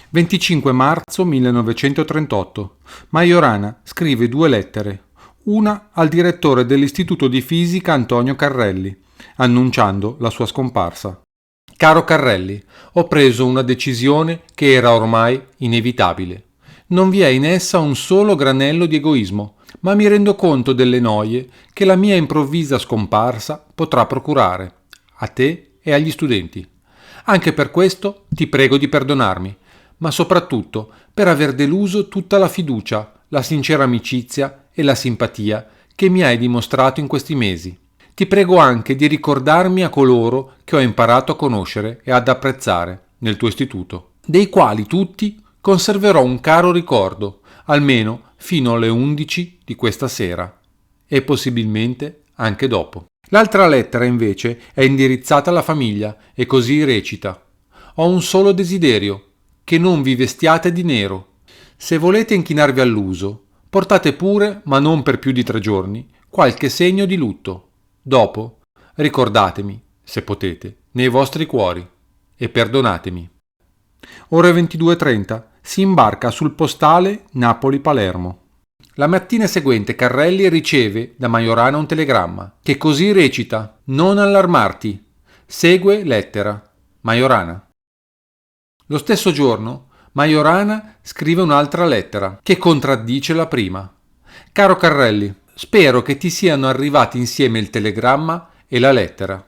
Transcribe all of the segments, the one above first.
25 marzo 1938. Majorana scrive 2 lettere, una al direttore dell'Istituto di Fisica Antonio Carrelli, annunciando la sua scomparsa. Caro Carrelli, ho preso una decisione che era ormai inevitabile. Non vi è in essa un solo granello di egoismo, ma mi rendo conto delle noie che la mia improvvisa scomparsa potrà procurare, a te e agli studenti. Anche per questo ti prego di perdonarmi, ma soprattutto per aver deluso tutta la fiducia, la sincera amicizia e la simpatia che mi hai dimostrato in questi mesi. Ti prego anche di ricordarmi a coloro che ho imparato a conoscere e ad apprezzare nel tuo istituto, dei quali tutti conserverò un caro ricordo, almeno fino alle 11 di questa sera, e possibilmente anche dopo. L'altra lettera invece è indirizzata alla famiglia e così recita: ho un solo desiderio, che non vi vestiate di nero. Se volete inchinarvi all'uso, portate pure, ma non per più di 3 giorni, qualche segno di lutto. Dopo, ricordatemi, se potete, nei vostri cuori e perdonatemi. Ore 22:30 si imbarca sul postale Napoli-Palermo. La mattina seguente Carrelli riceve da Majorana un telegramma che così recita: non allarmarti. Segue lettera. Majorana. Lo stesso giorno Majorana scrive un'altra lettera che contraddice la prima. Caro Carrelli, spero che ti siano arrivati insieme il telegramma e la lettera.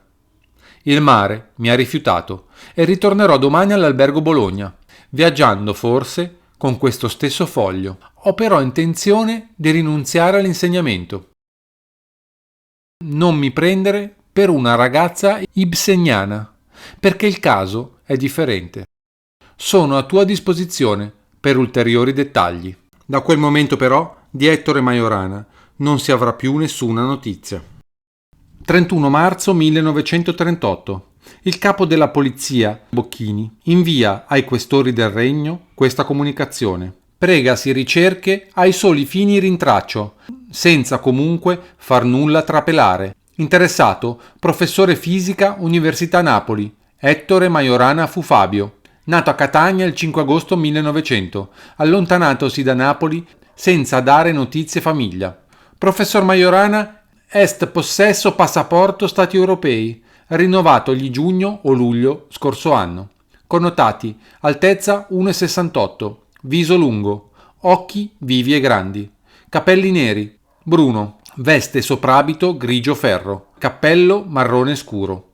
Il mare mi ha rifiutato e ritornerò domani all'albergo Bologna, viaggiando forse con questo stesso foglio. Ho però intenzione di rinunziare all'insegnamento. Non mi prendere per una ragazza ibseniana, perché il caso è differente. Sono a tua disposizione per ulteriori dettagli. Da quel momento però di Ettore Majorana non si avrà più nessuna notizia. 31 marzo 1938. Il capo della polizia, Bocchini, invia ai questori del Regno questa comunicazione. Pregasi ricerche ai soli fini rintraccio, senza comunque far nulla trapelare. Interessato, professore fisica, Università Napoli, Ettore Majorana fu Fabio, nato a Catania il 5 agosto 1900, allontanatosi da Napoli senza dare notizie famiglia. Professor Majorana est possesso passaporto Stati Europei, rinnovatogli giugno o luglio scorso anno. Connotati: altezza 1,68, viso lungo, occhi vivi e grandi, capelli neri, bruno, veste soprabito grigio ferro, cappello marrone scuro.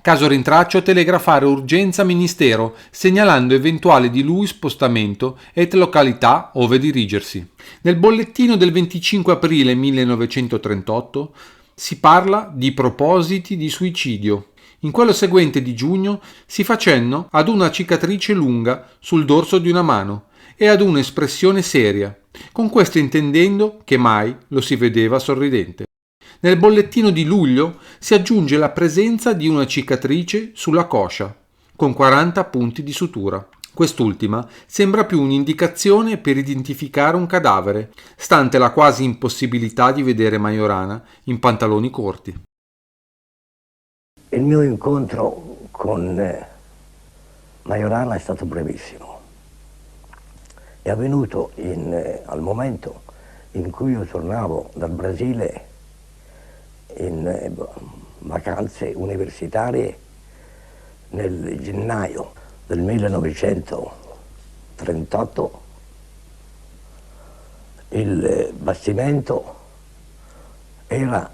Caso rintraccio telegrafare urgenza ministero segnalando eventuale di lui spostamento et località ove dirigersi. Nel bollettino del 25 aprile 1938 si parla di propositi di suicidio. In quello seguente di giugno si fa cenno ad una cicatrice lunga sul dorso di una mano e ad un'espressione seria, con questo intendendo che mai lo si vedeva sorridente. Nel bollettino di luglio si aggiunge la presenza di una cicatrice sulla coscia, con 40 punti di sutura. Quest'ultima sembra più un'indicazione per identificare un cadavere, stante la quasi impossibilità di vedere Majorana in pantaloni corti. Il mio incontro con Majorana è stato brevissimo. È avvenuto al momento in cui io tornavo dal Brasile in vacanze universitarie nel gennaio del 1938. Il bastimento era,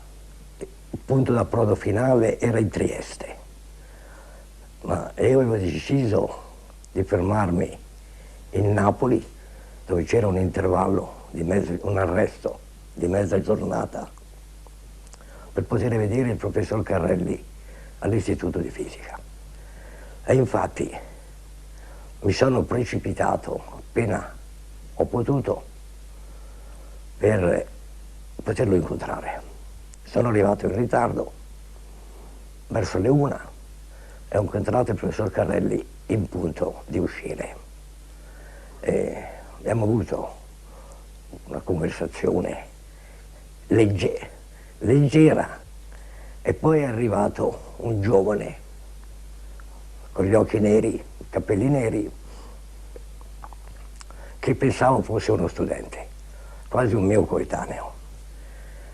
il punto d'approdo finale era in Trieste, ma io avevo deciso di fermarmi in Napoli, dove c'era un intervallo un arresto di mezza giornata, per poter vedere il professor Carrelli all'Istituto di Fisica. E infatti mi sono precipitato appena ho potuto per poterlo incontrare. Sono arrivato in ritardo, verso le 1, e ho incontrato il professor Carrelli in punto di uscire. E abbiamo avuto una conversazione leggera, e poi è arrivato un giovane con gli occhi neri, capelli neri, che pensavo fosse uno studente, quasi un mio coetaneo.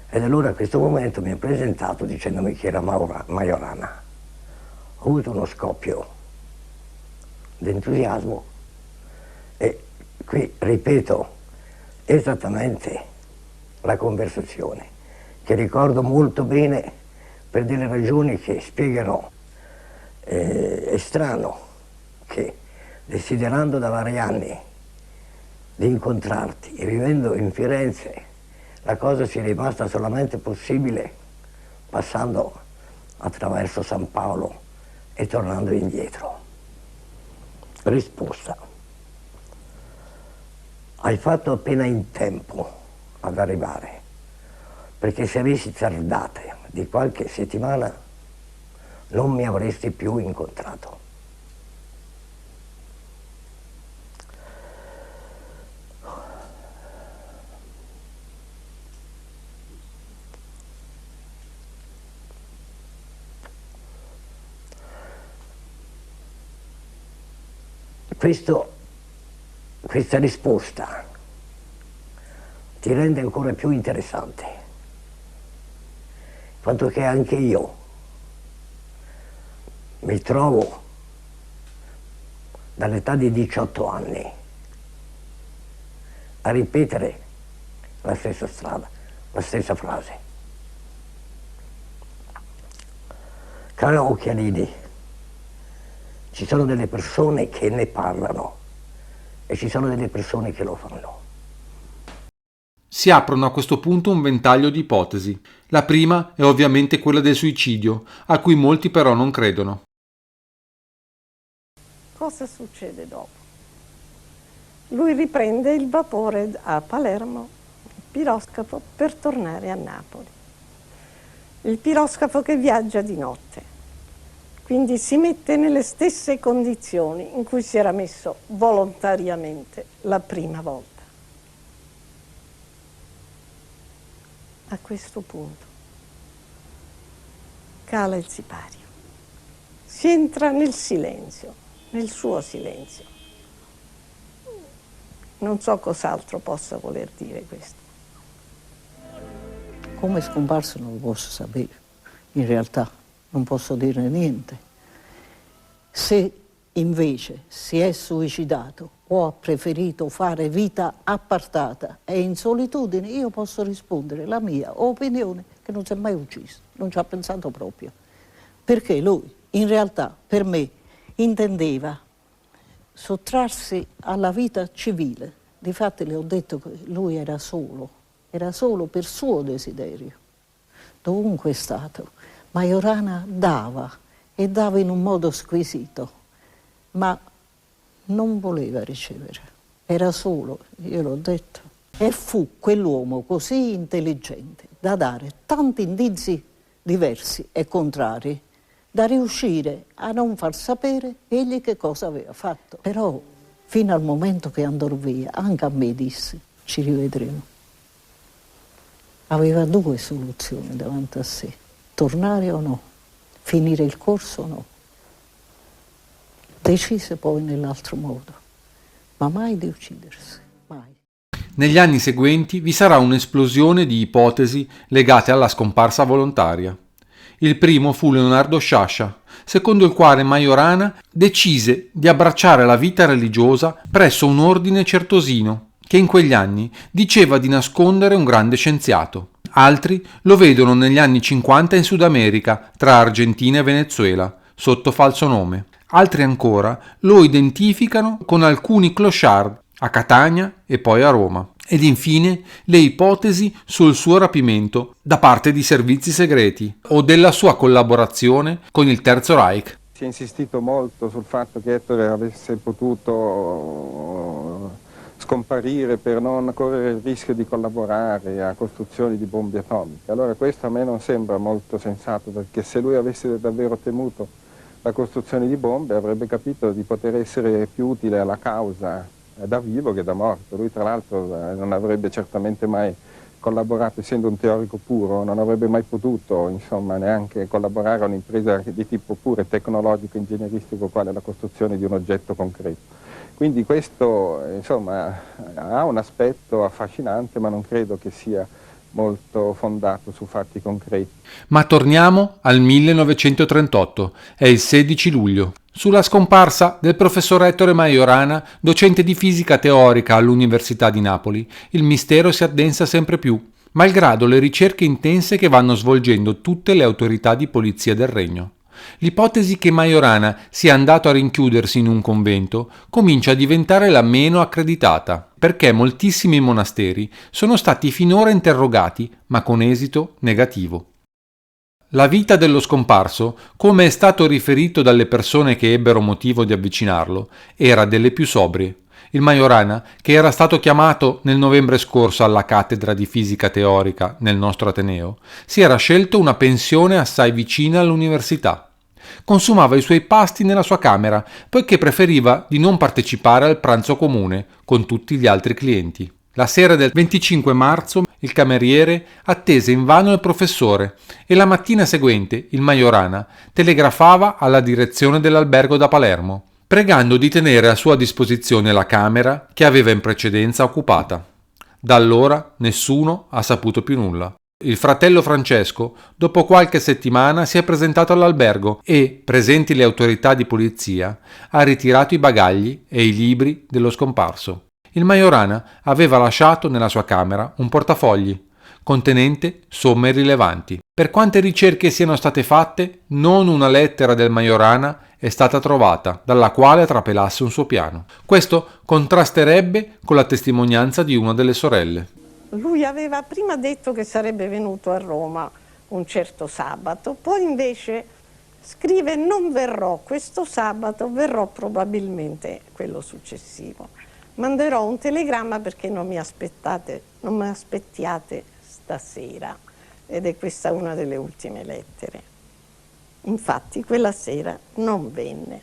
Ed allora a questo momento mi ha presentato dicendomi che era Majorana. Ho avuto uno scoppio di entusiasmo e qui ripeto esattamente la conversazione, che ricordo molto bene per delle ragioni che spiegano. È strano che, desiderando da vari anni di incontrarti e vivendo in Firenze, la cosa sia rimasta solamente possibile passando attraverso San Paolo e tornando indietro. Risposta: hai fatto appena in tempo ad arrivare, perché se avessi tardate di qualche settimana non mi avresti più incontrato. Questa risposta ti rende ancora più interessante, quanto che anche io mi trovo dall'età di 18 anni a ripetere la stessa strada, la stessa frase. Caro Occhialini, ci sono delle persone che ne parlano e ci sono delle persone che lo fanno. Si aprono a questo punto un ventaglio di ipotesi. La prima è ovviamente quella del suicidio, a cui molti però non credono. Cosa succede dopo? Lui riprende il vapore a Palermo, il piroscafo, per tornare a Napoli. Il piroscafo che viaggia di notte, quindi si mette nelle stesse condizioni in cui si era messo volontariamente la prima volta. A questo punto cala il sipario, si entra nel silenzio, nel suo silenzio. Non so cos'altro possa voler dire questo. Come è scomparso non lo posso sapere, in realtà non posso dire niente. Se invece si è suicidato o ha preferito fare vita appartata e in solitudine, io posso rispondere la mia opinione, che non si è mai ucciso, non ci ha pensato proprio. Perché lui, in realtà, per me, intendeva sottrarsi alla vita civile. Difatti le ho detto che lui era solo per suo desiderio. Dovunque è stato, Majorana dava, e dava in un modo squisito, ma non voleva ricevere, era solo, io l'ho detto. E fu quell'uomo così intelligente da dare tanti indizi diversi e contrari, da riuscire a non far sapere egli che cosa aveva fatto. Però fino al momento che andò via, anche a me disse, ci rivedremo. Aveva due soluzioni davanti a sé, tornare o no, finire il corso o no. Decise poi nell'altro modo, ma mai di uccidersi, mai. Negli anni seguenti vi sarà un'esplosione di ipotesi legate alla scomparsa volontaria. Il primo fu Leonardo Sciascia, secondo il quale Majorana decise di abbracciare la vita religiosa presso un ordine certosino, che in quegli anni diceva di nascondere un grande scienziato. Altri lo vedono negli anni 50 in Sud America, tra Argentina e Venezuela, sotto falso nome. Altri ancora lo identificano con alcuni clochard a Catania e poi a Roma. Ed infine le ipotesi sul suo rapimento da parte di servizi segreti o della sua collaborazione con il Terzo Reich. Si è insistito molto sul fatto che Ettore avesse potuto scomparire per non correre il rischio di collaborare a costruzioni di bombe atomiche. Allora questo a me non sembra molto sensato, perché se lui avesse davvero temuto la costruzione di bombe avrebbe capito di poter essere più utile alla causa da vivo che da morto. Lui tra l'altro non avrebbe certamente mai collaborato, essendo un teorico puro, non avrebbe mai potuto insomma neanche collaborare a un'impresa di tipo pure tecnologico, ingegneristico, quale la costruzione di un oggetto concreto. Quindi questo insomma ha un aspetto affascinante, ma non credo che sia molto fondato su fatti concreti. Ma torniamo al 1938, è il 16 luglio. Sulla scomparsa del professor Ettore Majorana, docente di fisica teorica all'Università di Napoli, il mistero si addensa sempre più, malgrado le ricerche intense che vanno svolgendo tutte le autorità di polizia del regno. L'ipotesi che Majorana sia andato a rinchiudersi in un convento comincia a diventare la meno accreditata, perché moltissimi monasteri sono stati finora interrogati, ma con esito negativo. La vita dello scomparso, come è stato riferito dalle persone che ebbero motivo di avvicinarlo, era delle più sobrie. Il Majorana, che era stato chiamato nel novembre scorso alla cattedra di fisica teorica nel nostro Ateneo, si era scelto una pensione assai vicina all'università. Consumava i suoi pasti nella sua camera, poiché preferiva di non partecipare al pranzo comune con tutti gli altri clienti. La sera del 25 marzo il cameriere attese invano il professore e la mattina seguente il Majorana telegrafava alla direzione dell'albergo da Palermo, pregando di tenere a sua disposizione la camera che aveva in precedenza occupata. Da allora nessuno ha saputo più nulla. Il fratello Francesco, dopo qualche settimana, si è presentato all'albergo e, presenti le autorità di polizia, ha ritirato i bagagli e i libri dello scomparso. Il Majorana aveva lasciato nella sua camera un portafogli contenente somme rilevanti. Per quante ricerche siano state fatte, non una lettera del Majorana è stata trovata dalla quale trapelasse un suo piano. Questo contrasterebbe con la testimonianza di una delle sorelle. Lui aveva prima detto che sarebbe venuto a Roma un certo sabato, poi invece scrive: non verrò questo sabato, verrò probabilmente quello successivo. Manderò un telegramma perché non mi aspettiate stasera. Ed è questa una delle ultime lettere. Infatti quella sera non venne.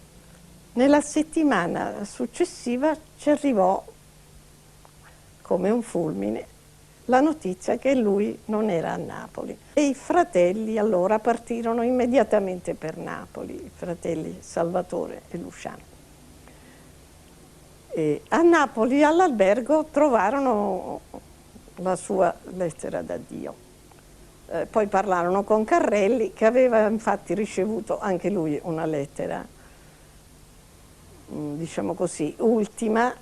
Nella settimana successiva ci arrivò come un fulmine la notizia che lui non era a Napoli. E i fratelli allora partirono immediatamente per Napoli, i fratelli Salvatore e Luciano. E a Napoli, all'albergo, trovarono la sua lettera d'addio. Poi parlarono con Carrelli, che aveva infatti ricevuto anche lui una lettera, diciamo così, ultima,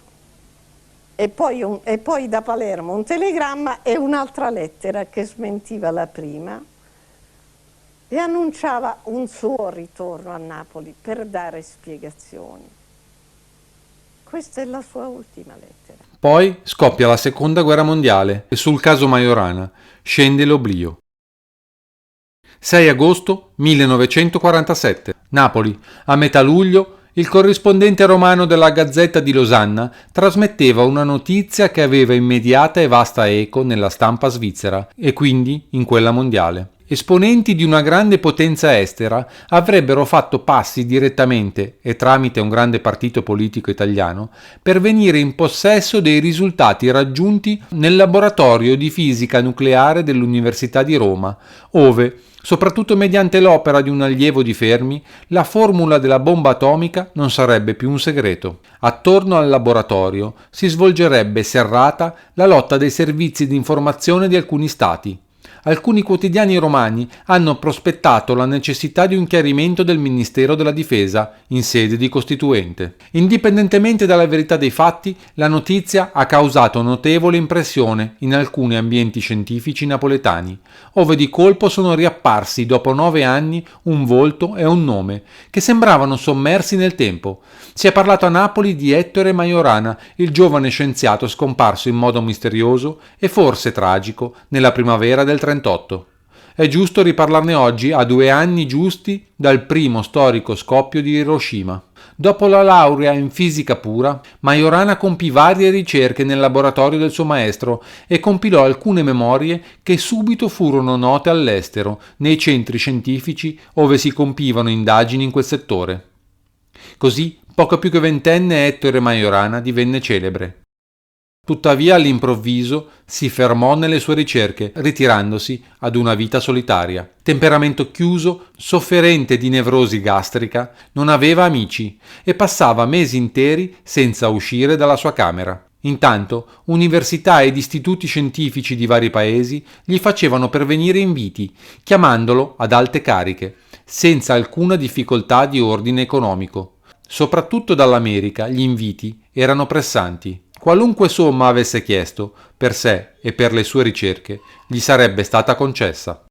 e poi da Palermo un telegramma e un'altra lettera che smentiva la prima e annunciava un suo ritorno a Napoli per dare spiegazioni. Questa è la sua ultima lettera. Poi scoppia la seconda guerra mondiale e sul caso Majorana scende l'oblio. 6 agosto 1947, Napoli. A metà luglio il corrispondente romano della Gazzetta di Losanna trasmetteva una notizia che aveva immediata e vasta eco nella stampa svizzera e quindi in quella mondiale. Esponenti di una grande potenza estera avrebbero fatto passi direttamente e tramite un grande partito politico italiano per venire in possesso dei risultati raggiunti nel laboratorio di fisica nucleare dell'Università di Roma, ove, soprattutto mediante l'opera di un allievo di Fermi, la formula della bomba atomica non sarebbe più un segreto. Attorno al laboratorio si svolgerebbe serrata la lotta dei servizi di informazione di alcuni stati. Alcuni quotidiani romani hanno prospettato la necessità di un chiarimento del Ministero della Difesa in sede di Costituente. Indipendentemente dalla verità dei fatti, la notizia ha causato notevole impressione in alcuni ambienti scientifici napoletani, ove di colpo sono riapparsi dopo 9 anni un volto e un nome che sembravano sommersi nel tempo. Si è parlato a Napoli di Ettore Majorana, il giovane scienziato scomparso in modo misterioso e forse tragico nella primavera del 38. È giusto riparlarne oggi, a 2 anni giusti dal primo storico scoppio di Hiroshima. Dopo la laurea in fisica pura, Majorana compì varie ricerche nel laboratorio del suo maestro e compilò alcune memorie che subito furono note all'estero, nei centri scientifici ove si compivano indagini in quel settore. Così, poco più che ventenne, Ettore Majorana divenne celebre. Tuttavia all'improvviso si fermò nelle sue ricerche, ritirandosi ad una vita solitaria. Temperamento chiuso, sofferente di nevrosi gastrica, non aveva amici e passava mesi interi senza uscire dalla sua camera. Intanto, università ed istituti scientifici di vari paesi gli facevano pervenire inviti, chiamandolo ad alte cariche, senza alcuna difficoltà di ordine economico. Soprattutto dall'America gli inviti erano pressanti. Qualunque somma avesse chiesto, per sé e per le sue ricerche, gli sarebbe stata concessa.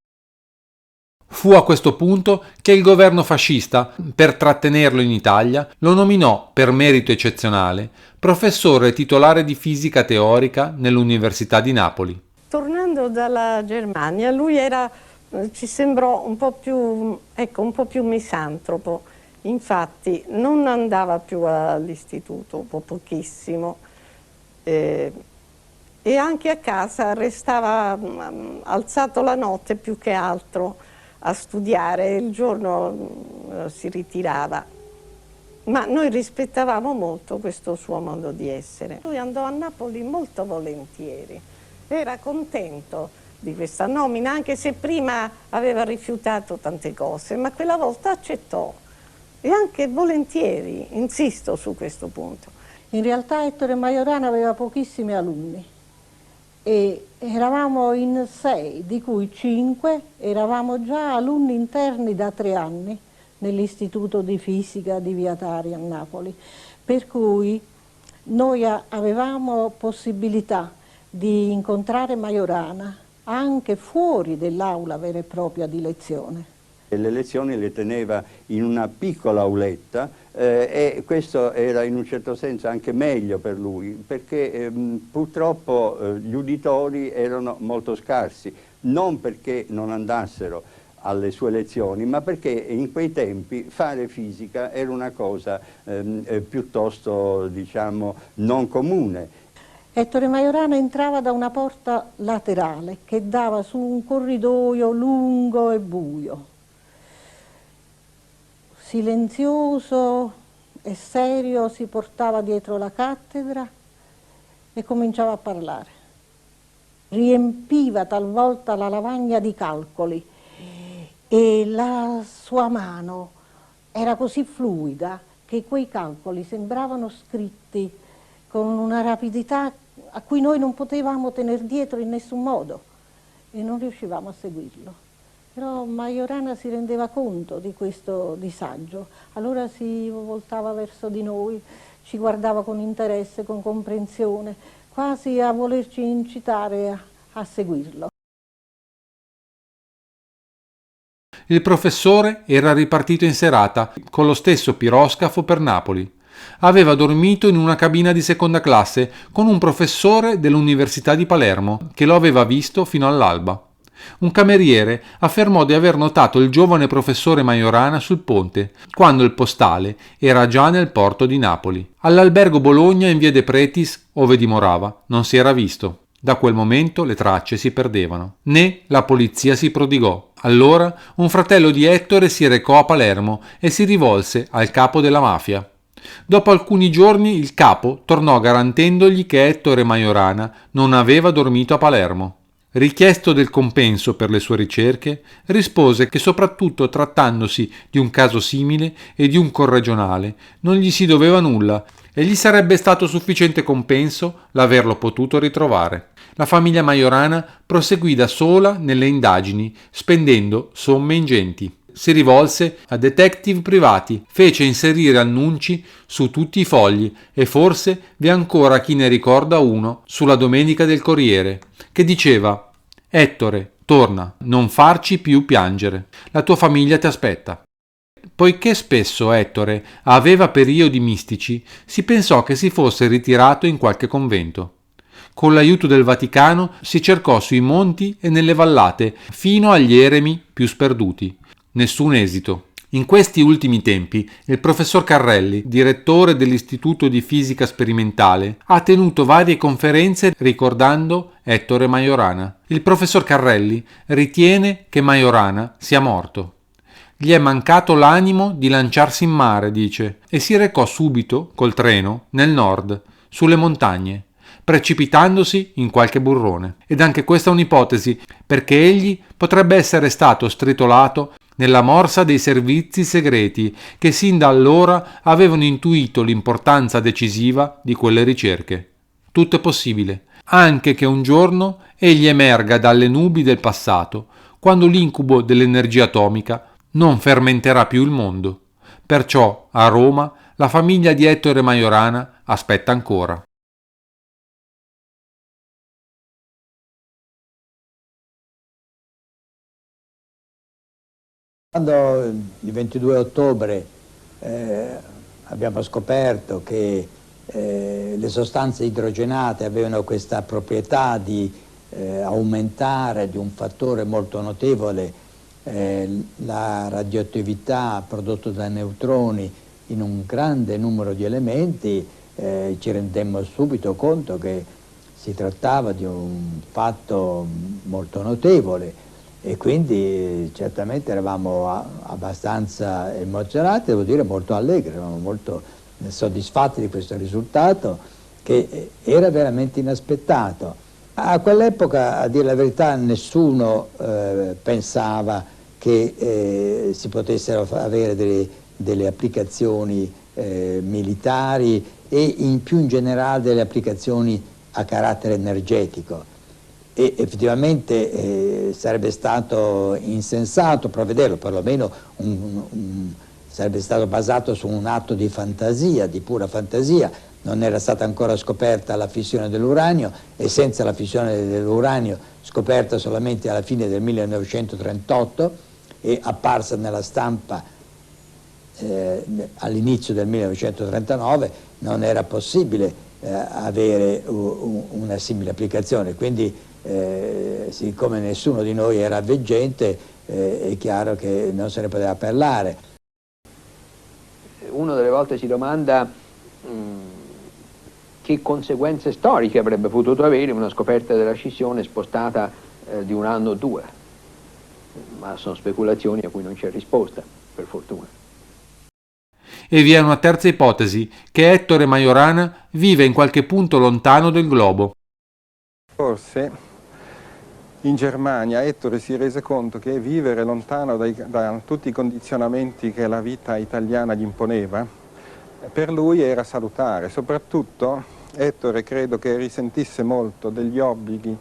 Fu a questo punto che il governo fascista, per trattenerlo in Italia, lo nominò, per merito eccezionale, professore titolare di fisica teorica nell'Università di Napoli. Tornando dalla Germania, lui ci sembrò un po' più misantropo. Infatti non andava più all'istituto, pochissimo. E anche a casa restava alzato la notte più che altro a studiare, il giorno si ritirava. Ma noi rispettavamo molto questo suo modo di essere. Lui andò a Napoli molto volentieri, era contento di questa nomina, anche se prima aveva rifiutato tante cose, ma quella volta accettò e anche volentieri, insisto su questo punto. In realtà Ettore Majorana aveva pochissimi alunni e eravamo in 6, di cui 5 eravamo già alunni interni da 3 anni nell'Istituto di Fisica di Via Tari a Napoli, per cui noi avevamo possibilità di incontrare Majorana anche fuori dell'aula vera e propria di lezione. Le lezioni le teneva in una piccola auletta e questo era in un certo senso anche meglio per lui, perché purtroppo gli uditori erano molto scarsi, non perché non andassero alle sue lezioni, ma perché in quei tempi fare fisica era una cosa piuttosto, diciamo, non comune. Ettore Majorana entrava da una porta laterale che dava su un corridoio lungo e buio. Silenzioso e serio si portava dietro la cattedra e cominciava a parlare. Riempiva talvolta la lavagna di calcoli e la sua mano era così fluida che quei calcoli sembravano scritti con una rapidità a cui noi non potevamo tener dietro in nessun modo e non riuscivamo a seguirlo. Però Majorana si rendeva conto di questo disagio, allora si voltava verso di noi, ci guardava con interesse, con comprensione, quasi a volerci incitare a seguirlo. Il professore era ripartito in serata con lo stesso piroscafo per Napoli. Aveva dormito in una cabina di seconda classe con un professore dell'Università di Palermo che lo aveva visto fino all'alba. Un cameriere affermò di aver notato il giovane professore Majorana sul ponte, quando il postale era già nel porto di Napoli. All'albergo Bologna in via De Pretis, ove dimorava, non si era visto. Da quel momento le tracce si perdevano. Né la polizia si prodigò. Allora un fratello di Ettore si recò a Palermo e si rivolse al capo della mafia. Dopo alcuni giorni il capo tornò garantendogli che Ettore Majorana non aveva dormito a Palermo. Richiesto del compenso per le sue ricerche, rispose che soprattutto trattandosi di un caso simile e di un corregionale non gli si doveva nulla e gli sarebbe stato sufficiente compenso l'averlo potuto ritrovare. La famiglia Majorana proseguì da sola nelle indagini, spendendo somme ingenti. Si rivolse a detective privati, fece inserire annunci su tutti i fogli e forse vi è ancora chi ne ricorda uno sulla Domenica del Corriere, che diceva: «Ettore, torna, non farci più piangere, la tua famiglia ti aspetta». Poiché spesso Ettore aveva periodi mistici, si pensò che si fosse ritirato in qualche convento. Con l'aiuto del Vaticano si cercò sui monti e nelle vallate fino agli eremi più sperduti. Nessun esito. In questi ultimi tempi il professor Carrelli, direttore dell'Istituto di Fisica Sperimentale, ha tenuto varie conferenze ricordando Ettore Majorana. Il professor Carrelli ritiene che Majorana sia morto. Gli è mancato l'animo di lanciarsi in mare, dice, e si recò subito col treno nel nord, sulle montagne, precipitandosi in qualche burrone. Ed anche questa è un'ipotesi, perché egli potrebbe essere stato stritolato nella morsa dei servizi segreti che sin da allora avevano intuito l'importanza decisiva di quelle ricerche. Tutto è possibile, anche che un giorno egli emerga dalle nubi del passato, quando l'incubo dell'energia atomica non fermenterà più il mondo. Perciò a Roma la famiglia di Ettore Majorana aspetta ancora. Quando il 22 ottobre abbiamo scoperto che le sostanze idrogenate avevano questa proprietà di aumentare di un fattore molto notevole la radioattività prodotta dai neutroni in un grande numero di elementi, ci rendemmo subito conto che si trattava di un fatto molto notevole. E quindi certamente eravamo abbastanza emozionati, devo dire molto allegri, eravamo molto soddisfatti di questo risultato che era veramente inaspettato. A quell'epoca, a dire la verità, nessuno pensava che si potessero avere delle applicazioni militari e più in generale delle applicazioni a carattere energetico. E effettivamente sarebbe stato insensato provvederlo, perlomeno sarebbe stato basato su un atto di fantasia, di pura fantasia. Non era stata ancora scoperta la fissione dell'uranio e senza la fissione dell'uranio scoperta solamente alla fine del 1938 e apparsa nella stampa all'inizio del 1939, non era possibile avere una simile applicazione. Quindi siccome nessuno di noi era veggente, è chiaro che non se ne poteva parlare. Uno delle volte si domanda che conseguenze storiche avrebbe potuto avere una scoperta della scissione spostata di un anno o due, ma sono speculazioni a cui non c'è risposta, per fortuna. E vi è una terza ipotesi, che Ettore Majorana vive in qualche punto lontano del globo. Forse in Germania Ettore si rese conto che vivere lontano da tutti i condizionamenti che la vita italiana gli imponeva, per lui era salutare. Soprattutto Ettore credo che risentisse molto degli obblighi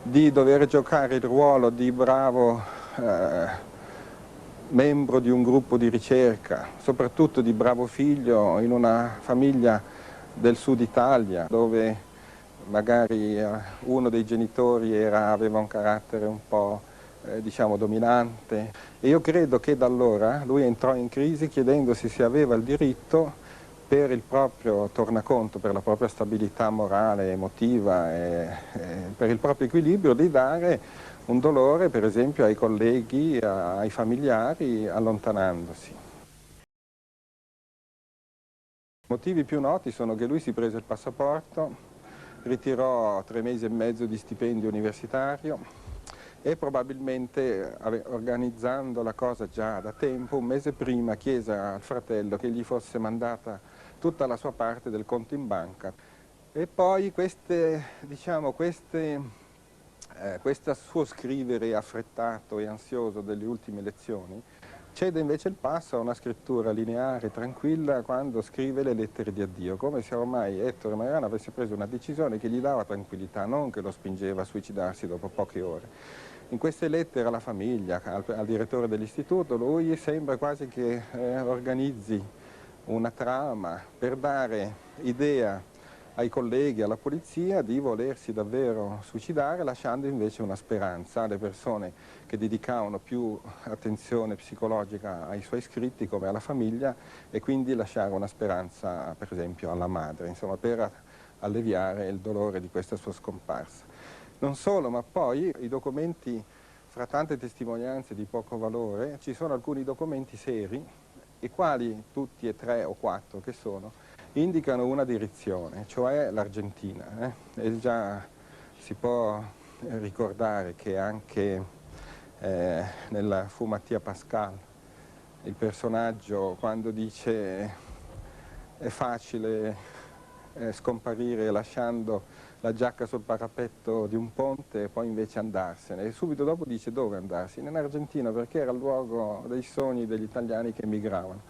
di dover giocare il ruolo di bravo membro di un gruppo di ricerca, soprattutto di bravo figlio in una famiglia del sud Italia, dove magari uno dei genitori aveva un carattere un po' diciamo dominante, e io credo che da allora lui entrò in crisi chiedendosi se aveva il diritto, per il proprio tornaconto, per la propria stabilità morale, emotiva e per il proprio equilibrio, di dare un dolore per esempio ai colleghi, ai familiari, allontanandosi. I motivi più noti sono che lui si prese il passaporto, ritirò 3 mesi e mezzo di stipendio universitario e probabilmente, organizzando la cosa già da tempo, un mese prima chiese al fratello che gli fosse mandata tutta la sua parte del conto in banca. E poi questo suo scrivere affrettato e ansioso delle ultime lezioni cede invece il passo a una scrittura lineare, tranquilla, quando scrive le lettere di addio, come se ormai Ettore Majorana avesse preso una decisione che gli dava tranquillità, non che lo spingeva a suicidarsi dopo poche ore. In queste lettere alla famiglia, al direttore dell'istituto, lui sembra quasi che organizzi una trama per dare idea ai colleghi, alla polizia, di volersi davvero suicidare, lasciando invece una speranza alle persone che dedicavano più attenzione psicologica ai suoi scritti, come alla famiglia, e quindi lasciare una speranza per esempio alla madre, insomma, per alleviare il dolore di questa sua scomparsa. Non solo, ma poi i documenti, fra tante testimonianze di poco valore, ci sono alcuni documenti seri, i quali tutti e 3 o 4 che sono, indicano una direzione, cioè l'Argentina. E già si può ricordare che anche nella Fu Mattia Pascal, il personaggio, quando dice è facile scomparire lasciando la giacca sul parapetto di un ponte e poi invece andarsene, e subito dopo dice dove andarsene, in Argentina, perché era il luogo dei sogni degli italiani che emigravano.